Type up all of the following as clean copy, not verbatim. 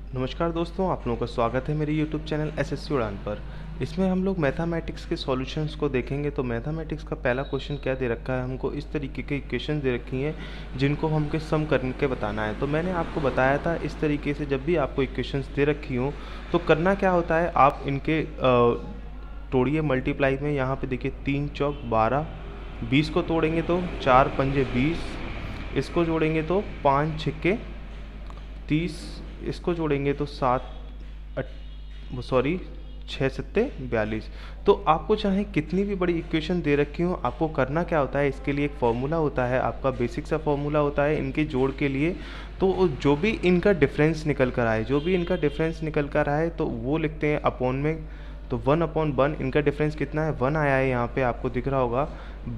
नमस्कार दोस्तों, आप लोगों का स्वागत है मेरे YouTube चैनल एसएससी उड़ान पर। इसमें हम लोग मैथमेटिक्स के सॉल्यूशंस को देखेंगे। तो मैथमेटिक्स का पहला क्वेश्चन क्या दे रखा है, हमको इस तरीके के इक्वेशन दे रखी हैं जिनको हमको सम करके बताना है। तो मैंने आपको बताया था इस तरीके से जब भी आपको इक्वेशंस दे रखी हों तो करना क्या होता है, आप इनके तोड़िए मल्टीप्लाई में। यहाँ पे देखिए 3 चौक 12, 20 को तोड़ेंगे तो 4 पंजे 20, इसको जोड़ेंगे तो 5 छिक्के 30, इसको जोड़ेंगे तो 6 सत्ते 42। तो आपको चाहे कितनी भी बड़ी इक्वेशन दे रखी हो, आपको करना क्या होता है, इसके लिए एक फॉर्मूला होता है, आपका बेसिक सा फॉर्मूला होता है इनके जोड़ के लिए। तो जो भी इनका डिफरेंस निकल कर आए, तो वो लिखते हैं अपॉन में। तो 1/1 इनका डिफरेंस कितना है, 1 आया है। यहाँ पे आपको दिख रहा होगा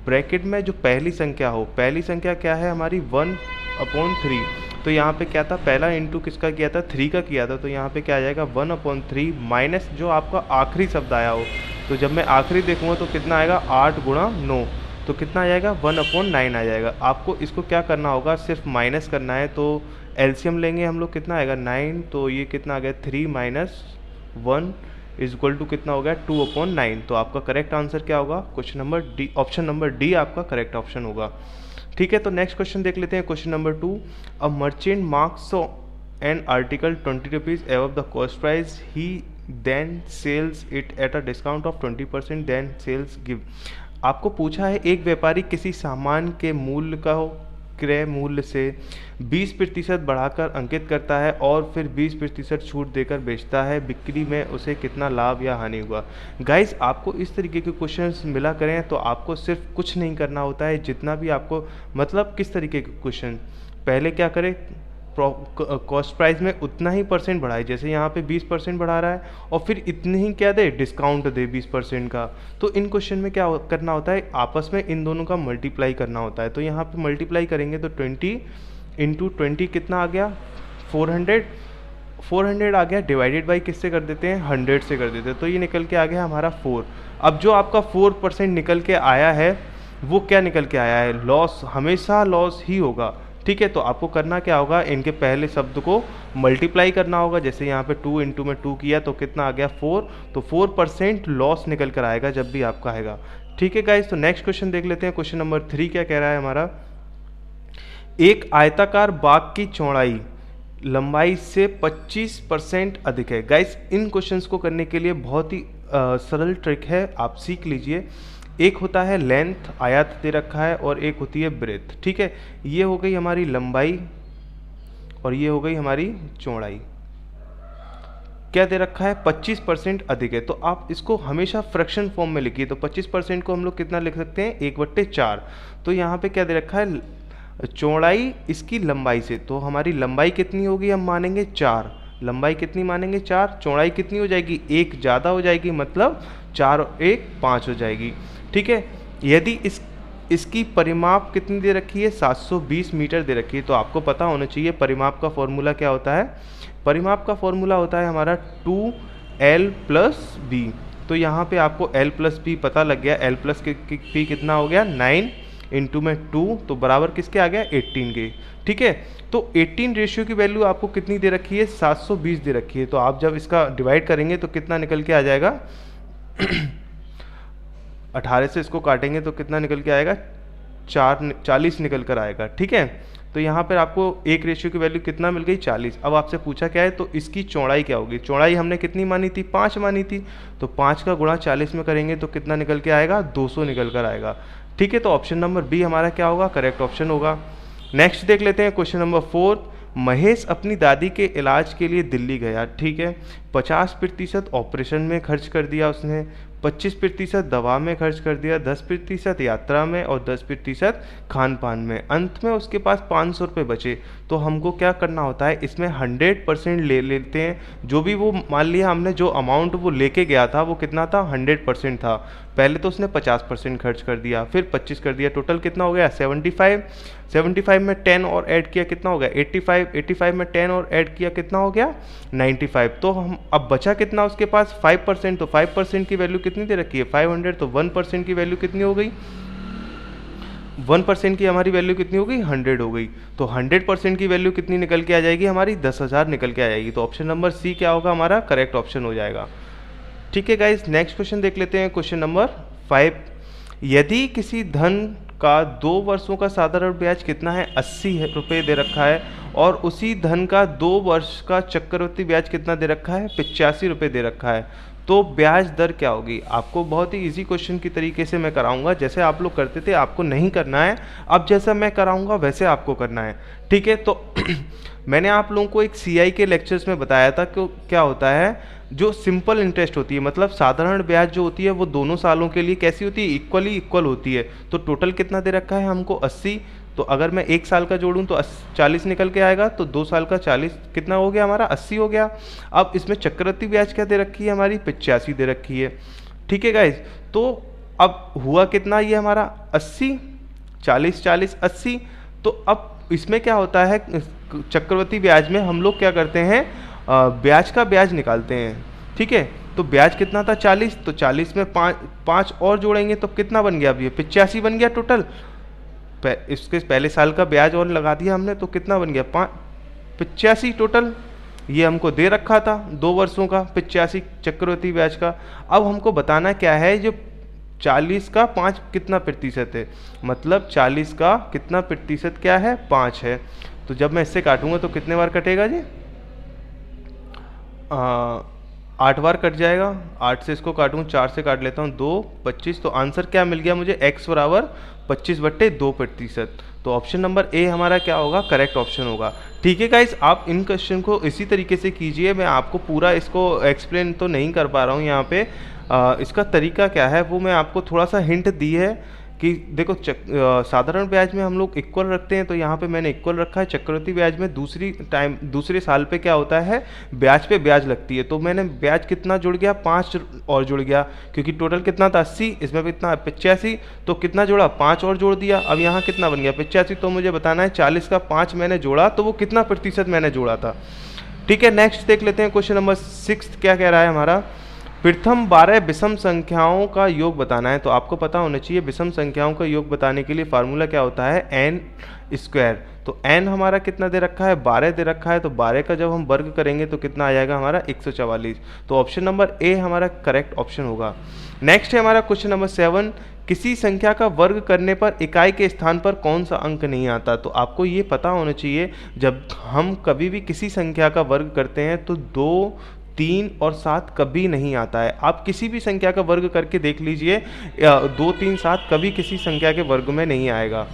ब्रैकेट में जो पहली संख्या क्या है हमारी, 1/3। तो यहाँ पे क्या था, पहला इंटू किसका किया था, 3 का किया था। तो यहाँ पे क्या आ जाएगा 1/3 माइनस जो आपका आखिरी शब्द आया हो। तो जब मैं आखिरी देखूंगा तो कितना आएगा, 8 गुणा 9, तो कितना आ जाएगा 1/9 आ जाएगा। आपको इसको क्या करना होगा, सिर्फ माइनस करना है। तो एलसीएम लेंगे हम लोग, कितना आएगा 9। तो ये कितना आ गया 3 माइनस 1 इज इक्वल टू कितना हो गया 2/9। तो आपका करेक्ट आंसर क्या होगा, question number D, option number D आपका करेक्ट ऑप्शन होगा। ठीक है, तो नेक्स्ट क्वेश्चन देख लेते हैं। Question number 2, a merchant marks an article 20 rupees above the cost price, he then sells it at a discount of 20%, then sells give. आपको पूछा है एक व्यापारी किसी सामान के मूल्य का क्रय मूल्य से 20% बढ़ाकर अंकित करता है और फिर 20% छूट देकर बेचता है, बिक्री में उसे कितना लाभ या हानि हुआ। गाइस, आपको इस तरीके के क्वेश्चंस मिला करें तो आपको सिर्फ कुछ नहीं करना होता है, जितना भी आपको मतलब किस तरीके के क्वेश्चन, पहले क्या करें, कॉस्ट प्राइस में उतना ही परसेंट बढ़ाए, जैसे यहाँ पे 20% बढ़ा रहा है और फिर इतने ही क्या दे, डिस्काउंट दे 20% का। तो इन क्वेश्चन में क्या करना होता है, आपस में इन दोनों का मल्टीप्लाई करना होता है। तो यहाँ पे मल्टीप्लाई करेंगे तो 20 इंटू 20 कितना आ गया 400 आ गया, डिवाइडेड बाई किससे कर देते हैं, 100 से कर देते हैं। तो ये निकल के आ गया हमारा 4। अब जो आपका 4% निकल के आया है वो क्या निकल के आया है, लॉस, हमेशा लॉस ही होगा। ठीक है, तो आपको करना क्या होगा, इनके पहले शब्द को मल्टीप्लाई करना होगा। जैसे यहाँ पे 2 इंटू में 2 किया तो कितना आ गया 4। तो 4% लॉस निकल कर आएगा जब भी आपका आएगा। ठीक है गाइस, तो नेक्स्ट क्वेश्चन देख लेते हैं। क्वेश्चन नंबर 3 क्या कह रहा है हमारा, एक आयताकार बाग की चौड़ाई लंबाई से 25% अधिक है। गाइस, इन क्वेश्चंस को करने के लिए बहुत ही सरल ट्रिक है, आप सीख लीजिए। एक होता है लेंथ, आयत दे रखा है, और एक होती है ब्रेथ। ठीक है, ये हो गई हमारी लंबाई और ये हो गई हमारी चौड़ाई। क्या दे रखा है, 25% अधिक है। तो आप इसको हमेशा फ्रैक्शन फॉर्म में लिखिए। तो 25% को हम लोग कितना लिख सकते हैं, 1/4। तो यहाँ पे क्या दे रखा है, चौड़ाई इसकी लंबाई से। तो हमारी लंबाई कितनी होगी, हम मानेंगे 4, लंबाई कितनी मानेंगे 4, चौड़ाई कितनी हो जाएगी, 1 ज़्यादा हो जाएगी, मतलब 4 और 1 5 हो जाएगी। ठीक है, यदि इसकी परिमाप कितनी दे रखी है, 720 मीटर दे रखी है। तो आपको पता होना चाहिए परिमाप का फॉर्मूला क्या होता है, परिमाप का फॉर्मूला होता है हमारा 2l + b। तो यहाँ पे आपको l + b पता लग गया, l + b कितना हो गया 9 इंटू में 2, तो बराबर किसके आ गया 18 के। ठीक है, तो 18 रेशियो की वैल्यू आपको कितनी दे रखी है, 720 दे रखी है। तो आप जब इसका डिवाइड करेंगे तो कितना निकल के आ जाएगा 18 से इसको काटेंगे तो कितना निकल के आएगा, 40 निकल कर आएगा। ठीक है, तो यहाँ पर आपको एक रेशियो की वैल्यू कितना मिल गई, 40। अब आपसे पूछा क्या है, तो इसकी चौड़ाई क्या होगी, चौड़ाई हमने कितनी मानी थी, 5 मानी थी। तो 5 का गुणा 40 में करेंगे तो कितना निकल के आएगा, 200 निकल कर आएगा। ठीक है, तो ऑप्शन नंबर बी हमारा क्या होगा, करेक्ट ऑप्शन होगा। नेक्स्ट देख लेते हैं क्वेश्चन नंबर 4, महेश अपनी दादी के इलाज के लिए दिल्ली गया। ठीक है, 50% ऑपरेशन में खर्च कर दिया उसने, 25% दवा में खर्च कर दिया, 10% यात्रा में और 10% खान पान में। अंत में उसके पास 500 रुपये बचे। तो हमको क्या करना होता है, इसमें 100% ले लेते हैं। जो भी वो मान लिया हमने जो अमाउंट वो लेके गया था वो कितना था, 100% था। पहले तो उसने 50% खर्च कर दिया, फिर 25 कर दिया, टोटल कितना हो गया 75। 75 में 10 और ऐड किया कितना हो गया 85। 85 में 10 और ऐड किया कितना हो गया 95। तो हम अब बचा कितना उसके पास 5%। तो 5% की वैल्यू कितनी दे रखी है 500। तो 1% की वैल्यू कितनी हो गई, 1% की हमारी वैल्यू कितनी हो गई, 100 हो गई। तो 100% की वैल्यू कितनी निकल के आ जाएगी हमारी, 10,000 निकल के आ जाएगी। तो ऑप्शन नंबर सी क्या होगा हमारा, करेक्ट ऑप्शन हो जाएगा। ठीक है गाइज, नेक्स्ट क्वेश्चन देख लेते हैं, क्वेश्चन नंबर 5। यदि किसी धन का 2 वर्षों का साधारण ब्याज कितना है, 80 रुपये दे रखा है, और उसी धन का 2 वर्ष का चक्रवृद्धि ब्याज कितना दे रखा है, 85 रुपये दे रखा है, तो ब्याज दर क्या होगी। आपको बहुत ही इजी क्वेश्चन की तरीके से मैं कराऊंगा, जैसे आप लोग करते थे आपको नहीं करना है, अब जैसा मैं कराऊंगा वैसे आपको करना है। ठीक है, तो मैंने आप लोगों को एक सीआई के लेक्चर्स में बताया था कि क्या होता है, जो सिंपल इंटरेस्ट होती है, मतलब साधारण ब्याज जो होती है वो दोनों सालों के लिए कैसी होती है, इक्वल होती है। तो टोटल कितना दे रखा है हमको, 80। तो अगर मैं 1 साल का जोड़ूं तो 40 निकल के आएगा, तो 2 साल का 40 कितना हो गया हमारा, 80 हो गया। अब इसमें चक्रवृद्धि ब्याज क्या दे रखी है हमारी, 85 दे रखी है। ठीक है गाइज, तो अब हुआ कितना ये हमारा 80, 40 40 80। तो अब इसमें क्या होता है, चक्रवृद्धि ब्याज में हम लोग क्या करते हैं, ब्याज का ब्याज निकालते हैं। ठीक है, तो ब्याज कितना था 40, तो 40 में 5 और जोड़ेंगे तो कितना बन गया, अब ये 85 बन गया टोटल। इसके पहले साल का ब्याज और लगा दिया हमने, तो कितना बन गया, 85 टोटल। ये हमको दे रखा था 2 वर्षों का 85 चक्रवृद्धि ब्याज का। अब हमको बताना क्या है, जो 40 का 5 कितना प्रतिशत है, मतलब 40 का कितना प्रतिशत क्या है, 5 है। तो जब मैं इससे काटूंगा तो कितने बार कटेगा जी, 8 बार कट जाएगा। 8 से इसको काटूँ, 4 से काट लेता हूँ, 2 25। तो आंसर क्या मिल गया मुझे, x बराबर 25/2%। तो ऑप्शन नंबर ए हमारा क्या होगा, करेक्ट ऑप्शन होगा। ठीक है गाइस, आप इन क्वेश्चन को इसी तरीके से कीजिए। मैं आपको पूरा इसको एक्सप्लेन तो नहीं कर पा रहा हूँ यहाँ पे, इसका तरीका क्या है वो मैं आपको थोड़ा सा हिंट दी है कि देखो साधारण ब्याज में हम लोग इक्वल रखते हैं, तो यहाँ पे मैंने इक्वल रखा है। चक्रवृद्धि ब्याज में दूसरे साल पे क्या होता है, ब्याज पे ब्याज लगती है। तो मैंने ब्याज कितना जुड़ गया, 5 और जुड़ गया, क्योंकि टोटल कितना था 80, इसमें कितना 85, तो कितना जोड़ा, 5 और जोड़ दिया। अब यहाँ कितना बन गया 85, तो मुझे बताना है 40 का 5 मैंने जोड़ा तो वो कितना प्रतिशत मैंने जोड़ा था। ठीक है, नेक्स्ट देख लेते हैं, क्वेश्चन नंबर 6 क्या कह रहा है हमारा, प्रथम 12 विषम संख्याओं का योग बताना है। तो आपको पता होना चाहिए विषम संख्याओं का योग बताने के लिए फार्मूला क्या होता है, n स्क्वायर। तो n हमारा कितना दे रखा है, 12 दे रखा है, तो 12 का जब हम वर्ग करेंगे तो कितना आ जाएगा हमारा 144। तो ऑप्शन नंबर ए हमारा करेक्ट ऑप्शन होगा। नेक्स्ट है हमारा क्वेश्चन नंबर 7, किसी संख्या का वर्ग करने पर इकाई के स्थान पर कौन सा अंक नहीं आता। तो आपको ये पता होना चाहिए, जब हम कभी भी किसी संख्या का वर्ग करते हैं तो 2, 3 और 7 कभी नहीं आता है। आप किसी भी संख्या का वर्ग करके देख लीजिए, 2, 3, 7 कभी किसी संख्या के वर्ग में नहीं आएगा।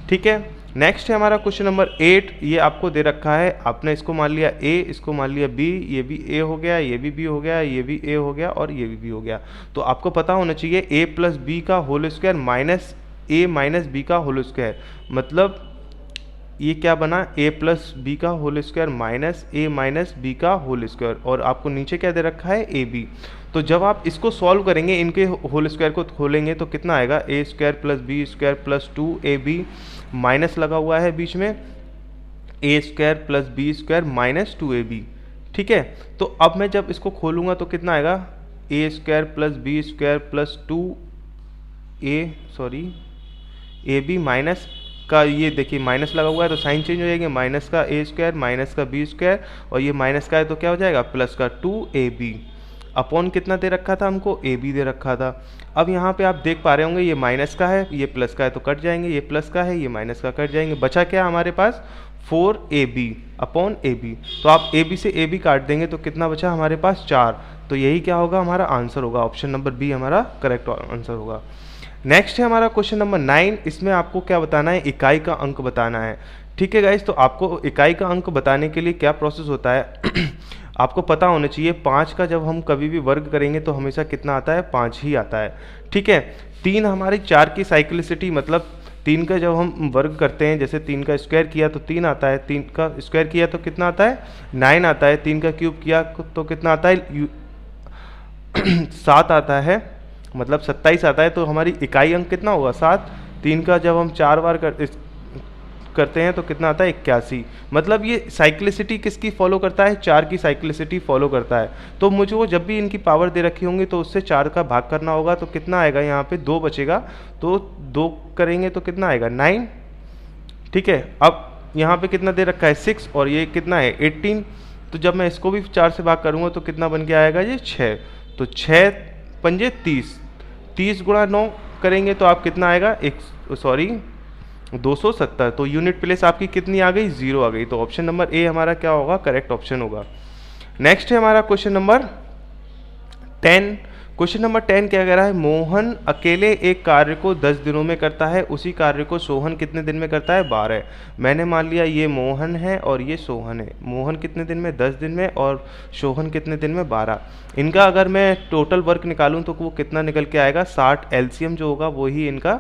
ठीक है, नेक्स्ट है हमारा क्वेश्चन नंबर 8, ये आपको दे रखा है, आपने इसको मान लिया a, इसको मान लिया b, ये भी a हो गया, ये भी b हो गया, ये भी a हो गया और ये भी b हो गया। तो आपको पता होना चाहिए a प्लस बी का whole square minus a minus b का होल स्क्वायर, मतलब ये क्या बना, a प्लस बी का whole square minus a minus b का होल स्क्वायर, और आपको नीचे क्या दे रखा है ए बी। तो जब आप इसको सॉल्व करेंगे, इनके होल स्क्वायर को खोलेंगे तो कितना आएगा, a square plus b square plus 2ab, minus लगा हुआ है बीच में, a square plus b square minus 2ab। ठीक है, तो अब मैं जब इसको खोलूँगा तो कितना आएगा, a square plus b square plus 2ab minus का, ये देखिए माइनस लगा हुआ है तो साइन चेंज हो जाएगी, माइनस का a स्क्वायर माइनस का b स्क्वायर, और ये माइनस का है तो क्या हो जाएगा प्लस का 2ab, अपॉन कितना दे रखा था हमको, ab दे रखा था। अब यहाँ पे आप देख पा रहे होंगे ये माइनस का है, ये प्लस का है तो कट जाएंगे, ये प्लस का है, ये माइनस का कट जाएंगे, बचा क्या हमारे पास 4ab अपॉन ab। तो आप ab से ab काट देंगे तो कितना बचा हमारे पास 4। तो यही क्या होगा हमारा आंसर होगा, ऑप्शन नंबर बी हमारा करेक्ट आंसर होगा। नेक्स्ट है हमारा क्वेश्चन नंबर 9, इसमें आपको क्या बताना है, इकाई का अंक बताना है। ठीक है गाइस, तो आपको इकाई का अंक बताने के लिए क्या प्रोसेस होता है आपको पता होना चाहिए, 5 का जब हम कभी भी वर्ग करेंगे तो हमेशा कितना आता है, 5 ही आता है। ठीक है, 3 हमारी 4 की साइक्लिसिटी, मतलब 3 का जब हम वर्ग करते हैं, जैसे 3 का स्क्वायर किया तो 3 आता है, 3 का स्क्वायर किया तो कितना आता है 9 आता है, 3 का क्यूब किया तो कितना आता है 7 आता है, मतलब 27 आता है। तो हमारी इकाई अंक कितना होगा 7। 3 का जब हम 4 बार करते हैं तो कितना आता है 81। मतलब ये साइक्लिसिटी किसकी फॉलो करता है, 4 की साइक्लिसिटी फॉलो करता है। तो मुझे वो जब भी इनकी पावर दे रखी होंगी तो उससे 4 का भाग करना होगा, तो कितना आएगा यहाँ पे 2 बचेगा, तो 2 करेंगे तो कितना आएगा 9। ठीक है, अब यहाँ पे कितना दे रखा है 6 और ये कितना है 18, तो जब मैं इसको भी 4 से भाग करूँगा तो कितना बन के आएगा ये 6। तो 6 पंजे 30, 30 गुणा 9 करेंगे तो आप कितना आएगा 270। तो यूनिट प्लेस आपकी कितनी आ गई 0 आ गई। तो ऑप्शन नंबर ए हमारा क्या होगा, करेक्ट ऑप्शन होगा। नेक्स्ट है हमारा क्वेश्चन नंबर 10। क्वेश्चन नंबर 10 क्या कह रहा है, मोहन अकेले एक कार्य को 10 दिनों में करता है, उसी कार्य को सोहन कितने दिन में करता है 12। मैंने मान लिया ये मोहन है और ये सोहन है। मोहन कितने दिन में 10 दिन में और सोहन कितने दिन में 12। इनका अगर मैं टोटल वर्क निकालूं तो वो कितना निकल के आएगा 60। एलसीएम जो होगा वही इनका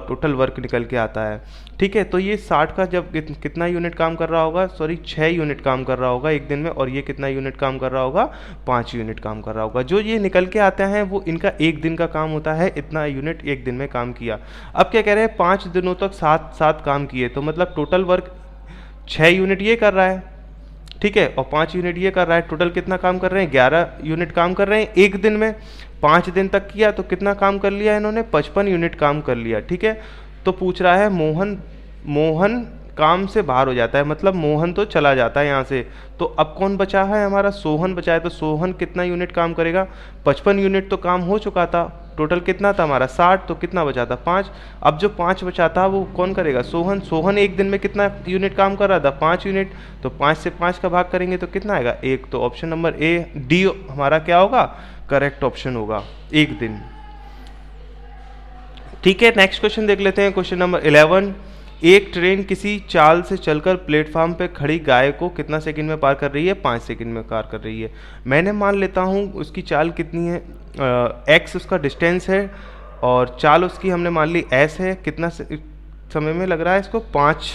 टोटल वर्क निकल के आता है। ठीक है, तो ये 60 का जब कितना यूनिट काम कर रहा होगा, सॉरी 6 यूनिट काम कर रहा होगा एक दिन में, और ये कितना यूनिट काम कर रहा होगा 5 यूनिट काम कर रहा होगा। जो ये निकल के आते हैं वो इनका एक दिन का काम होता है, इतना यूनिट एक दिन में काम किया। अब क्या कह रहे हैं 5 दिनों तक 7 काम किए, तो मतलब टोटल वर्क 6 यूनिट ये कर रहा है, ठीक है, और 5 यूनिट ये कर रहा है। टोटल कितना काम कर रहे हैं 11 यूनिट काम कर रहे हैं एक दिन में। 5 दिन तक किया तो कितना काम कर लिया इन्होंने 55 यूनिट काम कर लिया। ठीक है, तो पूछ रहा है मोहन काम से बाहर हो जाता है, मतलब मोहन तो चला जाता है यहाँ से, तो अब कौन बचा है हमारा सोहन बचा है। तो सोहन कितना यूनिट काम करेगा, 55 यूनिट तो काम हो चुका था, टोटल कितना था हमारा 60, तो कितना बचा था 5। अब जो 5 बचा था वो कौन करेगा सोहन। सोहन एक दिन में कितना यूनिट काम कर रहा था 5 यूनिट, तो 5 से 5 का भाग करेंगे तो कितना आएगा 1। तो ऑप्शन नंबर ए डी हमारा क्या होगा, करेक्ट ऑप्शन होगा, एक दिन। ठीक है, नेक्स्ट क्वेश्चन देख लेते हैं, क्वेश्चन नंबर 11। एक ट्रेन किसी चाल से चलकर प्लेटफार्म पे खड़ी गाय को कितना सेकंड में पार कर रही है, 5 सेकंड में पार कर रही है। मैंने मान लेता हूँ उसकी चाल कितनी है, एक्स उसका डिस्टेंस है और चाल उसकी हमने मान ली एस है। कितना समय में लग रहा है इसको 5,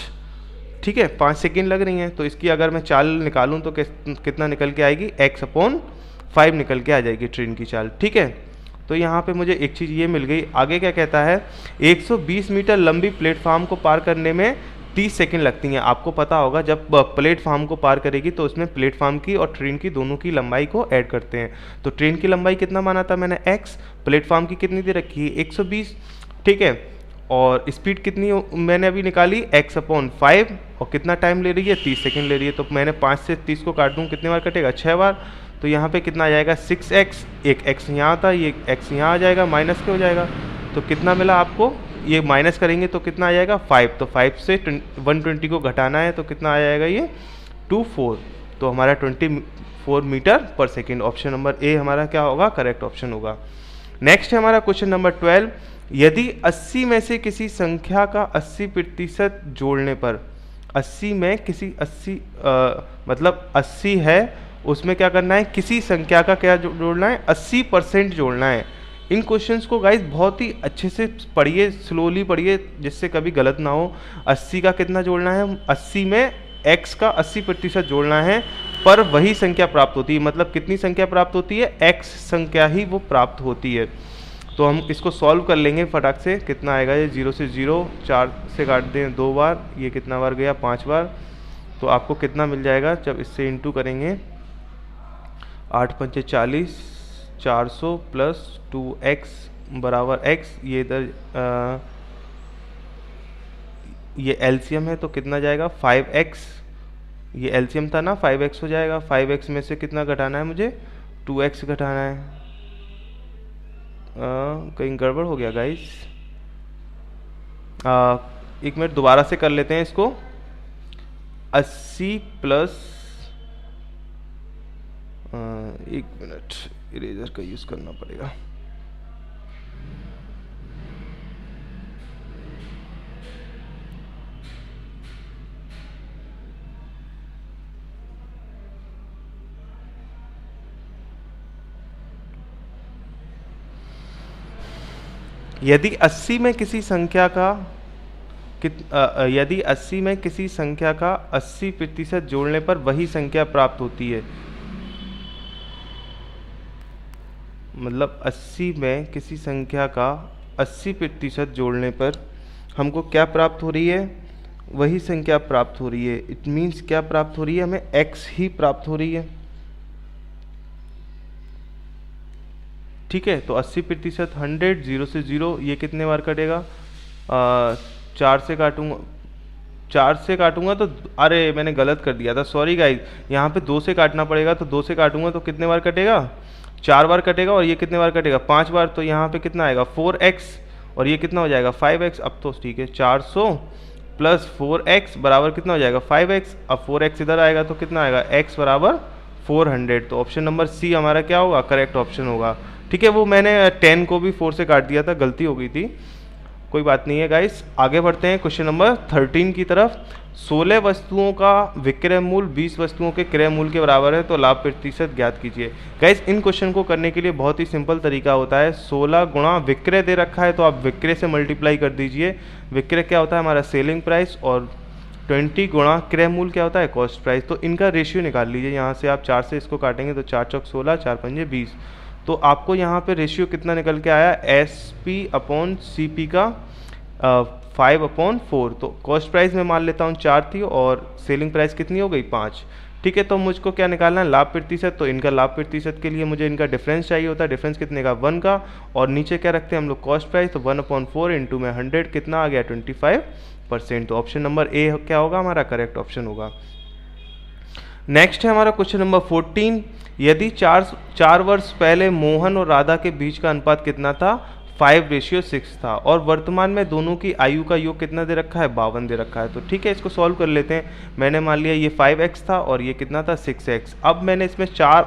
ठीक है 5 सेकंड लग रही हैं। तो इसकी अगर मैं चाल निकालूँ तो कितना निकल के आएगी x/5 निकल के आ जाएगी ट्रेन की चाल। ठीक है, तो यहाँ पे मुझे एक चीज़ ये मिल गई। आगे क्या कहता है, 120 मीटर लंबी प्लेटफार्म को पार करने में 30 सेकंड लगती हैं। आपको पता होगा जब प्लेटफार्म को पार करेगी तो उसमें प्लेटफार्म की और ट्रेन की दोनों की लंबाई को ऐड करते हैं। तो ट्रेन की लंबाई कितना माना था मैंने x, प्लेटफार्म की कितनी दे रखी है 120, ठीक है, और स्पीड कितनी मैंने अभी निकाली x/5, और कितना टाइम ले रही है 30 सेकंड ले रही है। तो मैंने 5 से 30 को काट दूँ कितने बार कटेगा 6 बार। तो यहाँ पे कितना आ जाएगा 6x, एक x यहाँ आता है, ये x यहाँ आ जाएगा, माइनस के हो जाएगा। तो कितना मिला आपको, ये माइनस करेंगे तो कितना आ जाएगा 5। तो 5 से 120 को घटाना है तो कितना आ जाएगा ये 24। तो हमारा 24 मीटर पर सेकेंड। ऑप्शन नंबर ए हमारा क्या होगा, करेक्ट ऑप्शन होगा। नेक्स्ट है हमारा क्वेश्चन नंबर 12। यदि 80 में से किसी संख्या का 80% जोड़ने पर, 80 में किसी 80 मतलब 80 है, उसमें क्या करना है किसी संख्या का क्या जोड़ना है 80% जोड़ना है। इन क्वेश्चंस को गाइस बहुत ही अच्छे से पढ़िए, स्लोली पढ़िए, जिससे कभी गलत ना हो। 80 का कितना जोड़ना है, 80 में x का 80% जोड़ना है, पर वही संख्या प्राप्त होती है। मतलब कितनी संख्या प्राप्त होती है, x संख्या ही वो प्राप्त होती है। तो हम इसको सॉल्व कर लेंगे फटाक से। कितना आएगा ये 0 से 0, 4 से काट दें 2 बार, ये कितना बार गया 5 बार। तो आपको कितना मिल जाएगा जब इससे इंटू करेंगे, 8 पंचे 40, 400 प्लस 2x बराबर x। ये इधर ये एलसीएम है तो कितना जाएगा 5x, ये एलसीएम था ना 5x हो जाएगा। 5x में से कितना घटाना है मुझे 2x घटाना है। कहीं गड़बड़ हो गया गाइस, एक मिनट दोबारा से कर लेते हैं इसको। 80 प्लस एक मिनट इरेजर का यूज़ करना पड़ेगा। यदि 80 में किसी संख्या का यदि 80 में किसी संख्या का 80% जोड़ने पर वही संख्या प्राप्त होती है, मतलब 80 में किसी संख्या का 80% जोड़ने पर हमको क्या प्राप्त हो रही है, वही संख्या प्राप्त हो रही है। इट मीन्स क्या प्राप्त हो रही है, हमें x ही प्राप्त हो रही है। ठीक है, तो 80%, 100, 0 से 0, ये कितने बार कटेगा, 4 से काटूंगा, 4 से काटूंगा तो, अरे मैंने गलत कर दिया था, सॉरी गाइस, यहाँ पे 2 से काटना पड़ेगा, तो 2 से काटूंगा तो कितने बार कटेगा, 4 बार कटेगा, और ये कितने बार कटेगा, 5 बार। तो यहाँ पे कितना आएगा 4x, और ये कितना हो जाएगा 5x। अब तो ठीक है, 400 प्लस 4x बराबर कितना हो जाएगा 5x। अब 4x इधर आएगा तो कितना आएगा, x बराबर 400। तो ऑप्शन नंबर सी हमारा क्या होगा, करेक्ट ऑप्शन होगा। ठीक है, वो मैंने 10 को भी 4 से काट दिया था, गलती हो गई थी, कोई बात नहीं है गाइस। आगे बढ़ते हैं क्वेश्चन नंबर 13 की तरफ। 16 वस्तुओं का विक्रय मूल्य 20 वस्तुओं के क्रय मूल्य के बराबर है, तो लाभ प्रतिशत ज्ञात कीजिए। गाइस, इन क्वेश्चन को करने के लिए बहुत ही सिंपल तरीका होता है, 16 गुणा विक्रय दे रखा है तो आप विक्रय से मल्टीप्लाई कर दीजिए। विक्रय क्या होता है हमारा सेलिंग प्राइस, और 20 गुणा क्रय मूल्य क्या होता है कॉस्ट प्राइस। तो इनका रेशियो निकाल लीजिए। यहाँ से आप 4 से इसको काटेंगे तो 4 चौक 16, 4 पंजे 20। तो आपको यहाँ पे रेशियो कितना निकल के आया, SP/CP का 5/4। तो कॉस्ट प्राइस में मान लेता हूँ 4 थी, और सेलिंग प्राइस कितनी हो गई 5। ठीक है, तो मुझको क्या निकालना है, लाभ प्रतिशत। तो इनका लाभ प्रतिशत के लिए मुझे इनका डिफरेंस चाहिए होता है। डिफरेंस कितने का, 1 का, और नीचे क्या रखते हैं हम लोग कॉस्ट प्राइस, तो 1/4 इंटू में 100 कितना आ गया 25%। तो ऑप्शन नंबर ए क्या होगा हमारा, करेक्ट ऑप्शन होगा। नेक्स्ट है हमारा क्वेश्चन नंबर 14। यदि 4 वर्ष पहले मोहन और राधा के बीच का अनुपात कितना था, 5:6 था, और वर्तमान में दोनों की आयु का योग कितना दे रखा है, 52 दे रखा है। तो ठीक है, इसको सॉल्व कर लेते हैं। मैंने मान लिया ये 5x था और ये कितना था 6x। अब मैंने इसमें 4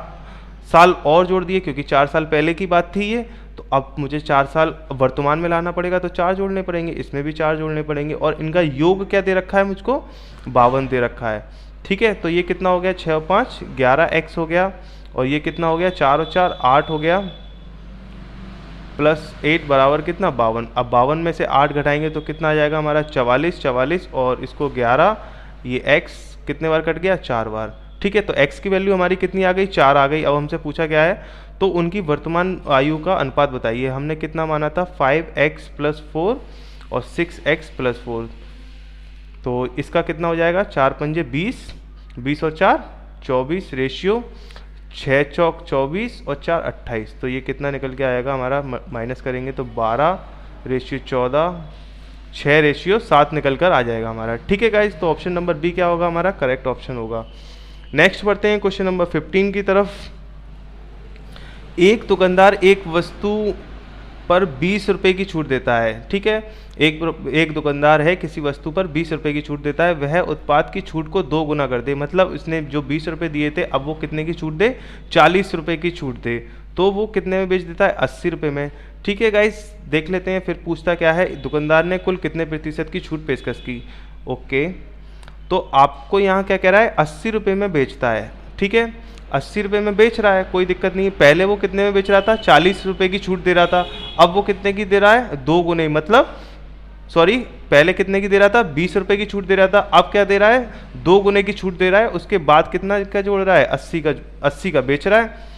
साल और जोड़ दिए, क्योंकि 4 साल पहले की बात थी ये, तो अब मुझे 4 साल वर्तमान में लाना पड़ेगा, तो 4 जोड़ने पड़ेंगे, इसमें भी 4 जोड़ने पड़ेंगे, और इनका योग क्या दे रखा है मुझको, 52 दे रखा है। ठीक है, तो ये कितना हो गया, 6 और 5 11x हो गया, और ये कितना हो गया, 4 और 4 8 हो गया, प्लस 8 बराबर कितना 52। अब 52 में से 8 घटाएंगे तो कितना आ जाएगा हमारा 44, और इसको 11, ये x कितने बार कट गया, 4 बार। ठीक है, तो x की वैल्यू हमारी कितनी आ गई, 4 आ गई। अब हमसे पूछा क्या है, तो उनकी वर्तमान आयु का अनुपात बताइए। हमने कितना माना था, 5x + 4 और 6x + 4। तो इसका कितना हो जाएगा, 4 पंजे 20, 20 और 4 24, रेशियो 6 चौक 24 और 4 28। तो ये कितना निकल के आएगा हमारा, माइनस करेंगे तो 12, रेशियो 14, 6 रेशियो 7 निकल कर आ जाएगा हमारा। ठीक है गाइज, तो ऑप्शन नंबर बी क्या होगा हमारा, करेक्ट ऑप्शन होगा। नेक्स्ट बढ़ते हैं क्वेश्चन नंबर 15 की तरफ। एक दुकानदार एक वस्तु पर 20 रुपये की छूट देता है। ठीक है, एक दुकानदार है, किसी वस्तु पर 20 रुपये की छूट देता है, वह उत्पाद की छूट को 2 गुना कर दे। मतलब इसने जो 20 रुपये दिए थे, अब वो कितने की छूट दे, 40 रुपये की छूट दे, तो वो कितने में बेच देता है, 80 रुपये में। ठीक है गाइस, देख लेते हैं फिर पूछता क्या है, दुकानदार ने कुल कितने प्रतिशत की छूट पेशकश की। ओके, तो आपको यहाँ क्या कह रहा है, 80 रुपये में बेचता है। ठीक है, 80 रुपये में बेच रहा है, कोई दिक्कत नहीं है। पहले वो कितने में बेच रहा था, 40 रुपये की छूट दे रहा था, अब वो कितने की दे रहा है, 2 गुने। मतलब सॉरी, पहले कितने की दे रहा था, 20 रुपये की छूट दे रहा था, अब क्या दे रहा है, 2 गुने की छूट दे रहा है। उसके बाद कितना का जोड़ रहा है, 80 का बेच रहा है।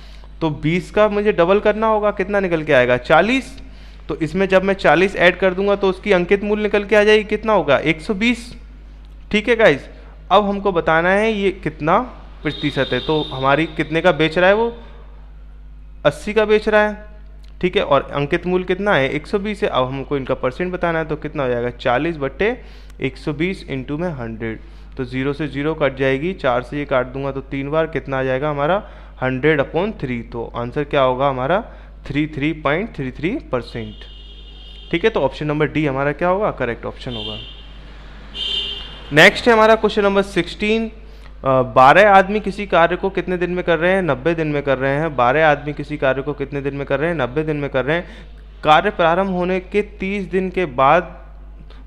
तो 20 का मुझे डबल करना होगा, कितना निकल के आएगा, 40। तो इसमें जब मैं 40 ऐड कर दूंगा तो उसकी अंकित मूल्य निकल के आ जाएगी, कितना होगा, 120। ठीक है गाइज, अब हमको बताना है ये कितना प्रतिशत है। तो हमारी कितने का बेच रहा है वो, 80 का बेच रहा है। ठीक है, और अंकित मूल्य कितना है, 120 है। अब हमको इनका परसेंट बताना है, तो कितना हो जाएगा, 40/120 इंटू में 100। तो 0 से 0 कट जाएगी, 4 से ये काट दूंगा तो 3 बार, कितना आ जाएगा हमारा 100/3। तो आंसर क्या होगा हमारा 33.33%। ठीक है, तो ऑप्शन नंबर डी हमारा क्या होगा, करेक्ट ऑप्शन होगा। नेक्स्ट है हमारा क्वेश्चन नंबर 16। 12 आदमी किसी कार्य को कितने दिन में कर रहे हैं, 90 दिन में कर रहे हैं। 12 आदमी किसी कार्य को कितने दिन में कर रहे हैं, 90 दिन में कर रहे हैं। कार्य प्रारंभ होने के 30 दिन के बाद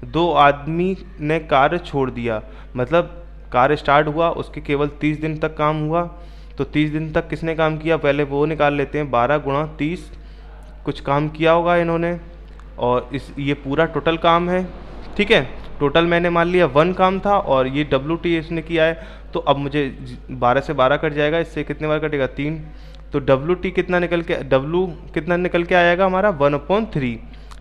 2 आदमी ने कार्य छोड़ दिया। मतलब कार्य स्टार्ट हुआ, उसके केवल 30 दिन तक काम हुआ। तो 30 दिन तक किसने काम किया, पहले वो निकाल लेते हैं। 12 × 30 कुछ काम किया होगा इन्होंने, और ये पूरा टोटल काम है। ठीक है, टोटल मैंने मान लिया 1 काम था, और ये WT इसने किया है। तो अब मुझे 12 से 12 कट जाएगा, इससे कितने बार कटेगा, 3। तो कितना निकल के आएगा हमारा 1/3।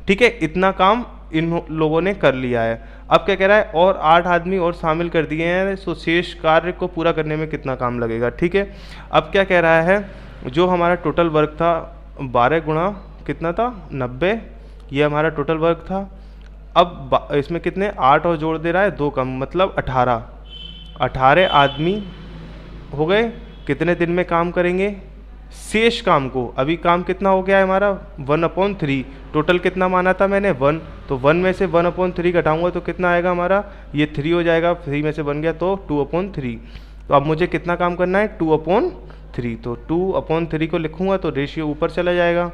ठीक है, इतना काम इन लोगों ने कर लिया है। अब क्या कह रहा है, और 8 आदमी और शामिल कर दिए हैं, सो शेष कार्य को पूरा करने में कितना काम लगेगा। ठीक है, अब क्या कह रहा है, जो हमारा टोटल वर्क था 12 गुणा कितना था 90, ये हमारा टोटल वर्क था। अब इसमें कितने 8 और जोड़ दे रहा है 2 कम, मतलब 18 आदमी हो गए, कितने दिन में काम करेंगे शेष काम को। अभी काम कितना हो गया है हमारा 1/3, टोटल कितना माना था मैंने 1, तो 1 में से 1/3 घटाऊंगा तो कितना आएगा हमारा, ये 3 हो जाएगा, 3 में से बन गया तो 2/3। तो अब मुझे कितना काम करना है 2/3, तो 2/3 को लिखूंगा तो रेशियो ऊपर चला जाएगा।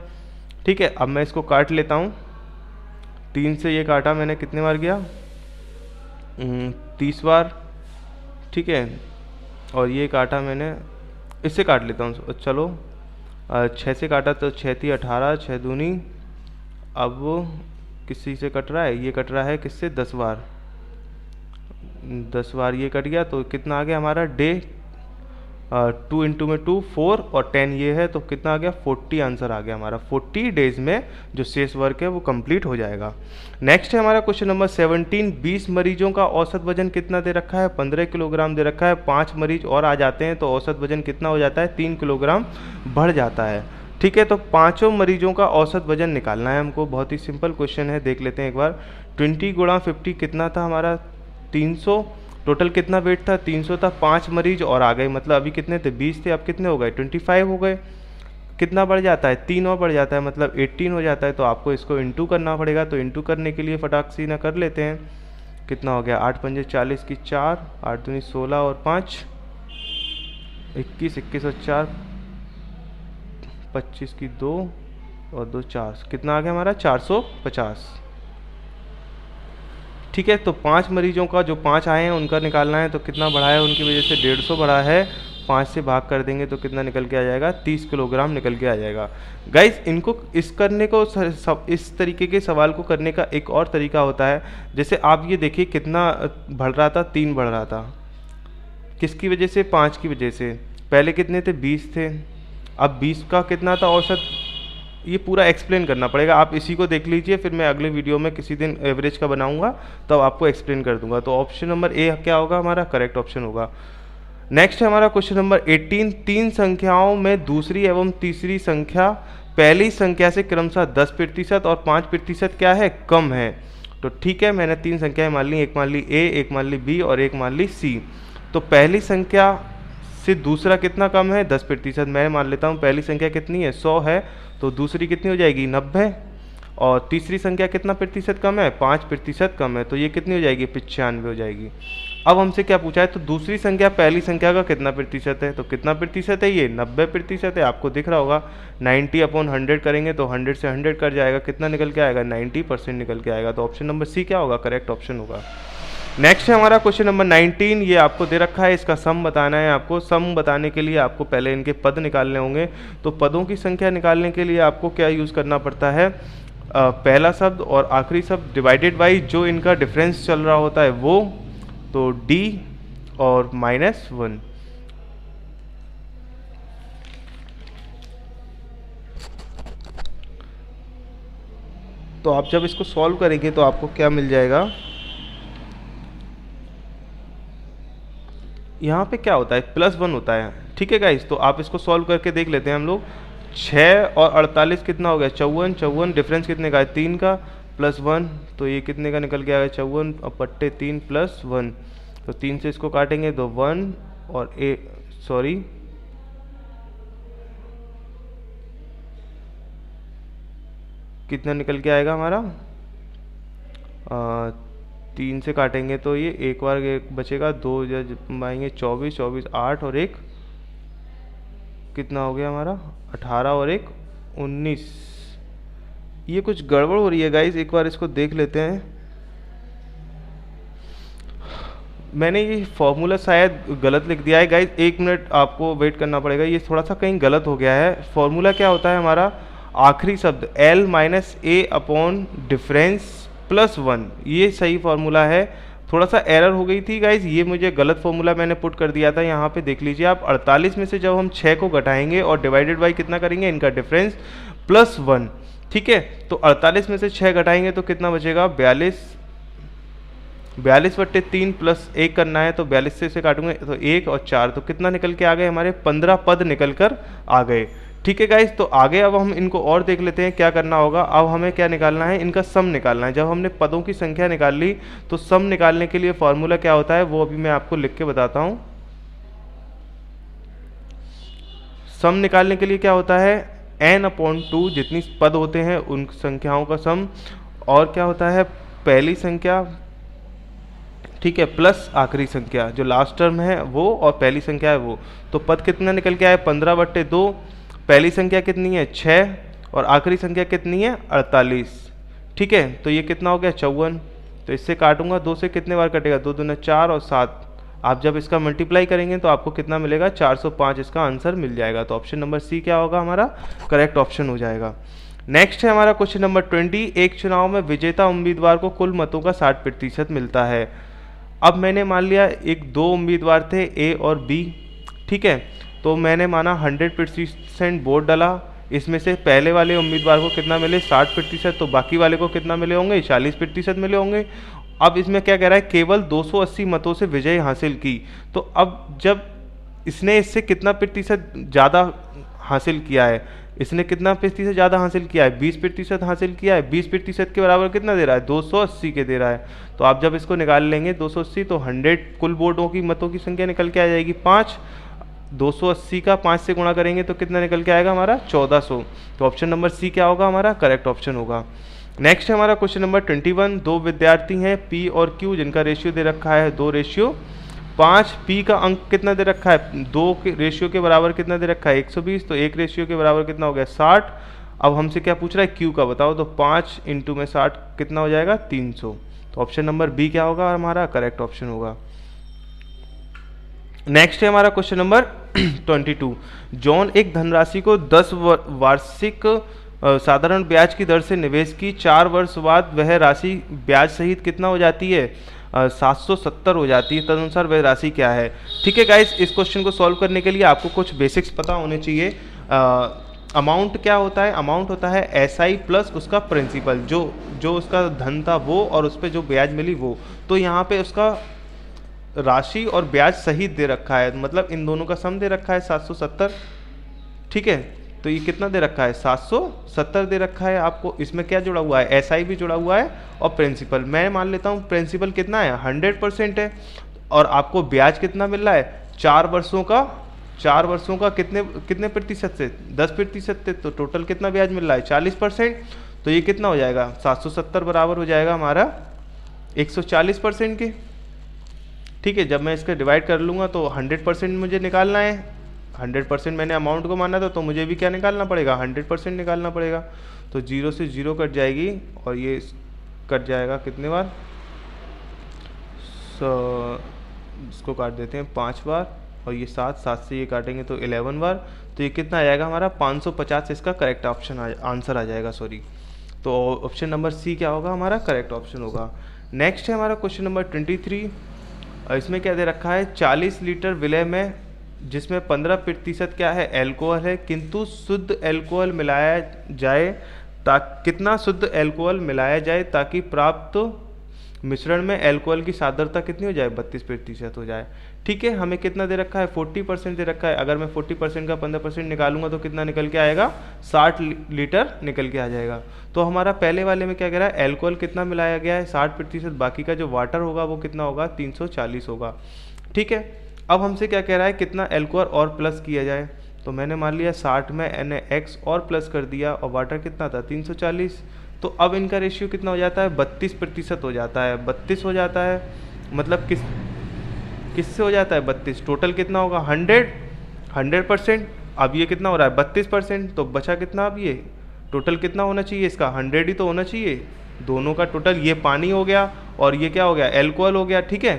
ठीक है, अब मैं इसको काट लेता हूँ, 3 से ये काटा मैंने, कितने बार गया 30 बार। ठीक है, और ये काटा मैंने, इससे काट लेता हूँ, चलो 6 से काटा तो 6 थी 18, 6 दूनी, अब किसी से कट रहा है, ये कट रहा है किससे 10 बार, 10 बार ये कट गया तो कितना आ गया हमारा डे, 2 इंटू में 2 4 और 10 ये है, तो कितना आ गया 40 आंसर आ गया हमारा। 40 डेज में जो शेष वर्क है वो कंप्लीट हो जाएगा। नेक्स्ट है हमारा क्वेश्चन नंबर 17, 20 मरीजों का औसत वजन कितना दे रखा है, 15 किलोग्राम दे रखा है। 5 मरीज और आ जाते हैं तो औसत वजन कितना हो जाता है 3 किलोग्राम बढ़ जाता है। ठीक है, तो 5 मरीजों का औसत वजन निकालना है हमको, बहुत ही सिंपल क्वेश्चन है, देख लेते हैं एक बार। 20 गुणा 50 कितना था हमारा 300, टोटल कितना वेट था 300 था, 5 मरीज और आ गए, मतलब अभी कितने थे 20 थे, अब कितने हो गए 25 हो गए। कितना बढ़ जाता है 3 और बढ़ जाता है, मतलब 18 हो जाता है। तो आपको इसको इंटू करना पड़ेगा, तो इंटू करने के लिए फटाक सी ना कर लेते हैं, कितना हो गया 8 पंजे 40 की 4, 8 दूनी 16 और 5 21, 21 और 4 25 की 2 और 2 4, कितना आ गया हमारा 450। ठीक है, तो 5 मरीजों का जो 5 आए हैं उनका निकालना है, तो कितना बढ़ा है उनकी वजह से 150 बढ़ा है, 5 से भाग कर देंगे तो कितना निकल के आ जाएगा 30 किलोग्राम निकल के आ जाएगा। गाइस, इनको इस करने को इस तरीके के सवाल को करने का एक और तरीका होता है, जैसे आप ये देखिए कितना बढ़ रहा था 3 बढ़ रहा था, किसकी वजह से 5 की वजह से। पहले कितने थे 20 थे, अब 20 का कितना था औसत, ये पूरा एक्सप्लेन करना पड़ेगा, आप इसी को देख लीजिए, फिर मैं अगले वीडियो में किसी दिन एवरेज का बनाऊंगा तब आपको एक्सप्लेन कर दूंगा। तो ऑप्शन नंबर ए क्या होगा हमारा करेक्ट ऑप्शन होगा। नेक्स्ट है हमारा क्वेश्चन नंबर 18, 3 संख्याओं में दूसरी एवं तीसरी संख्या पहली संख्या से क्रमशः 10% और 5% क्या है कम है। तो ठीक है, मैंने 3 संख्याएं मान ली, एक मान ली ए, एक मान ली बी और एक मान ली सी। तो पहली संख्या से दूसरा कितना कम है 10%, मैं मान लेता हूँ पहली संख्या कितनी है 100 है, तो दूसरी कितनी हो जाएगी 90, और तीसरी संख्या कितना प्रतिशत कम है 5% कम है, तो ये कितनी हो जाएगी 95 हो जाएगी। अब हमसे क्या पूछा है, तो दूसरी संख्या पहली संख्या का कितना प्रतिशत है, तो कितना प्रतिशत है ये 90% है, आपको दिख रहा होगा 90/100 करेंगे तो 100 से 100 कट जाएगा, कितना निकल के आएगा 90% निकल के आएगा। तो ऑप्शन नंबर सी क्या होगा करेक्ट ऑप्शन होगा। नेक्स्ट है हमारा क्वेश्चन नंबर 19, ये आपको दे रखा है, इसका सम बताना है आपको। सम बताने के लिए आपको पहले इनके पद निकालने होंगे, तो पदों की संख्या निकालने के लिए आपको क्या यूज़ करना पड़ता है, पहला शब्द और आखिरी शब्द डिवाइडेड बाई जो इनका डिफरेंस चल रहा होता है वो, तो डी और -1। तो आप जब इसको सॉल्व करेंगे तो आपको क्या मिल जाएगा, यहाँ पे क्या होता है +1 होता है। ठीक है गाइस, तो आप इसको सॉल्व करके देख लेते हैं हम लोग। 6 और 48 कितना हो गया 54, 54 डिफरेंस कितने का है 3 का +1, तो ये कितने का निकल के आएगा 54 और पट्टे 3 +1, तो 3 से इसको काटेंगे तो 1 और कितना निकल के आएगा हमारा 3 से काटेंगे तो ये एक बार एक बचेगा, 2 आएंगे 24, 24 8 और एक कितना हो गया हमारा 18 और एक 19। ये कुछ गड़बड़ हो रही है गाइस, एक बार इसको देख लेते हैं। मैंने ये फॉर्मूला शायद गलत लिख दिया है गाइस, 1 मिनट आपको वेट करना पड़ेगा, ये थोड़ा सा कहीं गलत हो गया है। फॉर्मूला क्या होता है हमारा, आखिरी शब्द L - A अपॉन डिफरेंस +1, ये सही फार्मूला है। थोड़ा सा एरर हो गई थी गाइज, ये मुझे गलत फार्मूला मैंने पुट कर दिया था, यहाँ पे देख लीजिए आप। 48 में से जब हम 6 को घटाएंगे और डिवाइडेड बाई कितना करेंगे इनका डिफरेंस +1, ठीक है। तो 48 में से 6 घटाएंगे तो कितना बचेगा, 42/3 प्लस 1 करना है, तो 42 से इसे काटूंगे तो 1 और 4, तो कितना निकल के आ गए हमारे, 15 पद निकल कर आ गए। ठीक है गाइस, तो आगे अब हम इनको और देख लेते हैं क्या करना होगा। अब हमें क्या निकालना है, इनका सम निकालना है। जब हमने पदों की संख्या निकाल ली तो सम निकालने के लिए फॉर्मूला क्या होता है वो अभी मैं आपको लिख के बताता हूँ। सम निकालने के लिए क्या होता है, n/2 जितनी पद होते हैं उन संख्याओं का सम, और क्या होता है पहली संख्या, ठीक है, प्लस आखिरी संख्या जो लास्ट टर्म है वो, और पहली संख्या है वो। तो पद कितना निकल के आए, 15/2, पहली संख्या कितनी है 6 और आखिरी संख्या कितनी है 48। ठीक है, तो ये कितना हो गया 54। तो इससे काटूंगा 2 से कितने बार कटेगा, 2 दूना 4 और 7। आप जब इसका मल्टीप्लाई करेंगे तो आपको कितना मिलेगा, 405 इसका आंसर मिल जाएगा। तो ऑप्शन नंबर सी क्या होगा हमारा, करेक्ट ऑप्शन हो जाएगा। नेक्स्ट है हमारा क्वेश्चन नंबर 20। एक चुनाव में विजेता उम्मीदवार को कुल मतों का 60% मिलता है। अब मैंने मान लिया एक दो उम्मीदवार थे ए और बी, ठीक है, तो मैंने माना 100% वोट डाला। इसमें से पहले वाले उम्मीदवार को कितना मिले 60%, तो बाकी वाले को कितना मिले होंगे 40% मिले होंगे। अब इसमें क्या कह रहा है, केवल 280 मतों से विजय हासिल की। तो अब जब इसने इससे कितना प्रतिशत ज़्यादा हासिल किया है, इसने कितना प्रतिशत ज़्यादा हासिल किया है, 20% हासिल किया है। 20% के बराबर कितना दे रहा है, 280 के दे रहा है। तो आप जब इसको निकाल लेंगे 280, तो 100 कुल वोटों की मतों की संख्या निकल के आ जाएगी 5। 280 का 5 से गुणा करेंगे तो कितना निकल के आएगा हमारा 1400। तो ऑप्शन नंबर सी क्या होगा हमारा, करेक्ट ऑप्शन होगा। नेक्स्ट है हमारा क्वेश्चन नंबर 21। दो विद्यार्थी हैं पी और क्यू जिनका रेशियो दे रखा है 2:5। पी का अंक कितना दे रखा है, 2 के रेशियो के बराबर कितना दे रखा है 120, तो 1 रेशियो के बराबर कितना हो गया 60। अब हमसे क्या पूछ रहा है, क्यू का बताओ, तो 5 × में 60 कितना हो जाएगा 300। तो ऑप्शन नंबर बी क्या होगा हमारा, करेक्ट ऑप्शन होगा। नेक्स्ट है हमारा क्वेश्चन नंबर 22। जॉन एक धनराशि को 10 वार्षिक साधारण ब्याज की दर से निवेश की, 4 वर्ष बाद वह राशि ब्याज सहित कितना हो जाती है, 770 हो जाती है। तदनुसार वह राशि क्या है। ठीक है गाइस, इस क्वेश्चन को सॉल्व करने के लिए आपको कुछ बेसिक्स पता होने चाहिए। अमाउंट क्या होता है, अमाउंट होता है एसआई प्लस उसका प्रिंसिपल, जो उसका धन था वो और उस पर जो ब्याज मिली वो। तो यहाँ पे उसका राशि और ब्याज सहित दे रखा है, मतलब इन दोनों का सम दे रखा है 770। ठीक है, तो ये कितना दे रखा है 770 दे रखा है आपको। इसमें क्या जुड़ा हुआ है, एसआई भी जुड़ा हुआ है और प्रिंसिपल। मैं मान लेता हूँ प्रिंसिपल कितना है 100% है, और आपको ब्याज कितना मिल रहा है 4 वर्षों का, 4 वर्षों का कितने प्रतिशत से 10% से, तो टोटल कितना ब्याज मिल रहा है 40%। तो ये कितना हो जाएगा 770 बराबर हो जाएगा हमारा 140% के। ठीक है, जब मैं इसका डिवाइड कर लूँगा तो 100% मुझे निकालना है। 100% मैंने अमाउंट को माना था, तो मुझे भी क्या निकालना पड़ेगा 100% निकालना पड़ेगा। तो 0 से 0 कट जाएगी और ये कट जाएगा कितने बार, इसको काट देते हैं 5 बार, और ये 7 से ये काटेंगे तो 11 बार। तो ये कितना आ जाएगा हमारा 550 इसका करेक्ट ऑप्शन आंसर आ जाएगा, सॉरी। तो ऑप्शन नंबर सी क्या होगा हमारा, करेक्ट ऑप्शन होगा। नेक्स्ट है हमारा क्वेश्चन नंबर 23। इसमें क्या दे रखा है, 40 लीटर विलय में जिसमें 15% क्या है एल्कोहल है, किंतु शुद्ध एल्कोहल मिलाया जाए कितना शुद्ध एल्कोहल मिलाया जाए ताकि प्राप्त मिश्रण में एल्कोहल की सांद्रता कितनी हो जाए 32% हो जाए। ठीक है, हमें कितना दे रखा है 40% दे रखा है। अगर मैं 40% का 15% निकालूंगा तो कितना निकल के आएगा 60 लीटर निकल के आ जाएगा। तो हमारा पहले वाले में क्या कह रहा है, एल्कोहल कितना मिलाया गया है 60%, बाकी का जो वाटर होगा वो कितना होगा 340 होगा। ठीक है, अब हमसे क्या कह रहा है कितना एल्कोहल और प्लस किया जाए। तो मैंने मान लिया 60 में NaX और प्लस कर दिया, और वाटर कितना था 340। तो अब इनका रेशियो कितना हो जाता है 32% हो जाता है, 32 हो जाता है। मतलब किससे हो जाता है 32, टोटल कितना होगा 100%। अब ये कितना हो रहा है 32%, तो बचा कितना, अब ये टोटल कितना होना चाहिए इसका 100 ही तो होना चाहिए दोनों का टोटल। ये पानी हो गया और ये क्या हो गया एल्कोहल हो गया। ठीक है,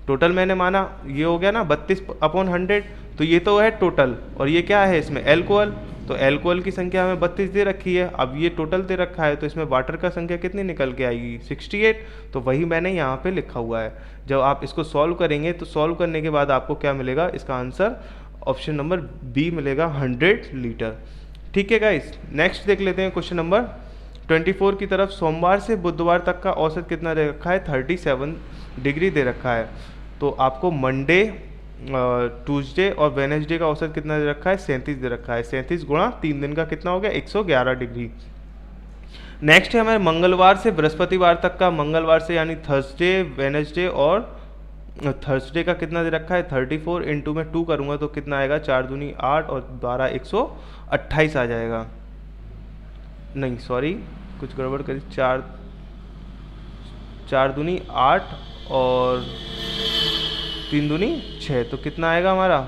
टोटल मैंने माना ये हो गया ना 32/100, तो ये तो है टोटल, और ये क्या है इसमें एल्कोहल। तो एल्कोहल की संख्या हमें 32 दे रखी है, अब ये टोटल दे रखा है, तो इसमें वाटर का संख्या कितनी निकल के आएगी 68। तो वही मैंने यहाँ पे लिखा हुआ है। जब आप इसको सॉल्व करेंगे तो सॉल्व करने के बाद आपको क्या मिलेगा, इसका आंसर ऑप्शन नंबर बी मिलेगा 100 लीटर। ठीक है गाइस, नेक्स्ट देख लेते हैं क्वेश्चन नंबर 24 की तरफ सोमवार से बुधवार तक का औसत कितना दे रखा है, 37 डिग्री दे रखा है। तो आपको मंडे, ट्यूसडे और वेनेसडे का औसत कितना दे रखा है, 37 दे रखा है। 37 गुणा 3 दिन का कितना हो गया, 111 डिग्री। नेक्स्ट है हमारे मंगलवार से बृहस्पतिवार तक का, मंगलवार से यानी थर्सडे, वेनेसडे और थर्सडे का कितना दे रखा है, 34 इंटू में 2 करूँगा तो कितना आएगा, 4 दूनी 8 और 12 128 आ जाएगा। नहीं सॉरी, कुछ गड़बड़ करी, 4 दूनी 8 और 3 दूनी 6, तो कितना आएगा हमारा,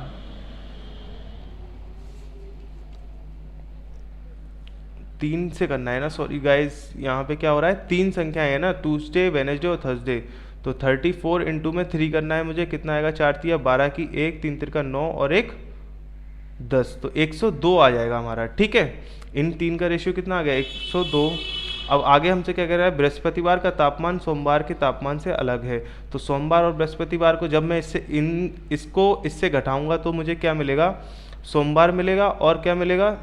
3 से करना है ना, सॉरी गाइस, यहाँ पे क्या हो रहा है, 3 संख्याएं है ना, ट्यूसडे, वेनेसडे और थर्सडे। तो 34 इंटू में 3 करना है मुझे, कितना आएगा, 4 तिया 12 की 1, 3 तिरका 9 और 1 10, तो 102 आ जाएगा हमारा। ठीक है, इन 3 का रेशियो कितना आ गया, 102। अब आगे हमसे क्या कह रहा है, बृहस्पतिवार का तापमान सोमवार के तापमान से अलग है। तो सोमवार और बृहस्पतिवार को जब मैं इसको इससे घटाऊंगा तो मुझे क्या मिलेगा, सोमवार मिलेगा और क्या मिलेगा,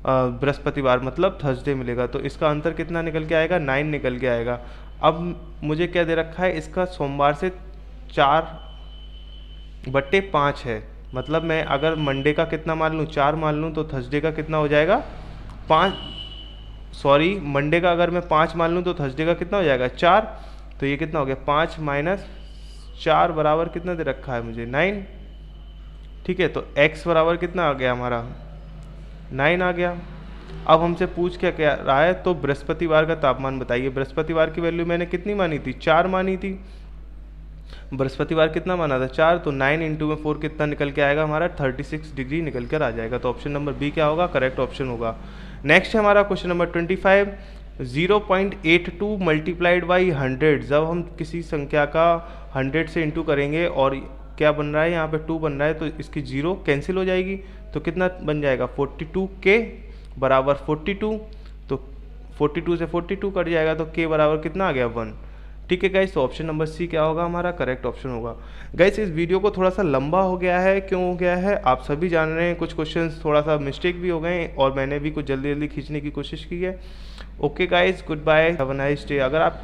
बृहस्पतिवार मतलब थर्सडे मिलेगा। तो इसका अंतर कितना निकल के आएगा, 9 निकल के आएगा। अब मुझे क्या दे रखा है, इसका सोमवार से 4/5 है, मतलब मैं अगर मंडे का कितना मान लूँ, 4 मान लूँ, तो थर्सडे का कितना हो जाएगा, 5, सॉरी मंडे का अगर मैं 5 मान लूँ तो थर्सडे का कितना हो जाएगा, 4। तो ये कितना हो गया, 5 माइनस 4 बराबर कितना दे रखा है मुझे, 9। ठीक है, तो x बराबर कितना आ गया हमारा, 9 आ गया। अब हमसे पूछ क्या कह रहा है, तो बृहस्पतिवार का तापमान बताइए। बृहस्पतिवार की वैल्यू मैंने कितनी मानी थी, 4 मानी थी। बृहस्पतिवार कितना माना था, 4, तो 9 इंटू में 4 कितना निकल के आएगा हमारा, 36 डिग्री निकल कर आ जाएगा। तो ऑप्शन नंबर बी क्या होगा, करेक्ट ऑप्शन होगा। नेक्स्ट है हमारा क्वेश्चन नंबर 25, 0.82 मल्टीप्लाइड बाई 100। जब हम किसी संख्या का 100 से इंटू करेंगे और क्या बन रहा है, यहाँ पे 2 बन रहा है, तो इसकी 0 कैंसिल हो जाएगी, तो कितना बन जाएगा, 42 के बराबर 42। तो 42 से 42 कट जाएगा, तो के बराबर कितना आ गया, 1। ठीक है गाइस, तो ऑप्शन नंबर सी क्या होगा हमारा, करेक्ट ऑप्शन होगा। गाइस इस वीडियो को थोड़ा सा लंबा हो गया है, क्यों हो गया है आप सभी जान रहे हैं, कुछ क्वेश्चंस थोड़ा सा मिस्टेक भी हो गए और मैंने भी कुछ जल्दी जल्दी खींचने की कोशिश की है। Okay guys, good bye, have a nice day. अगर आप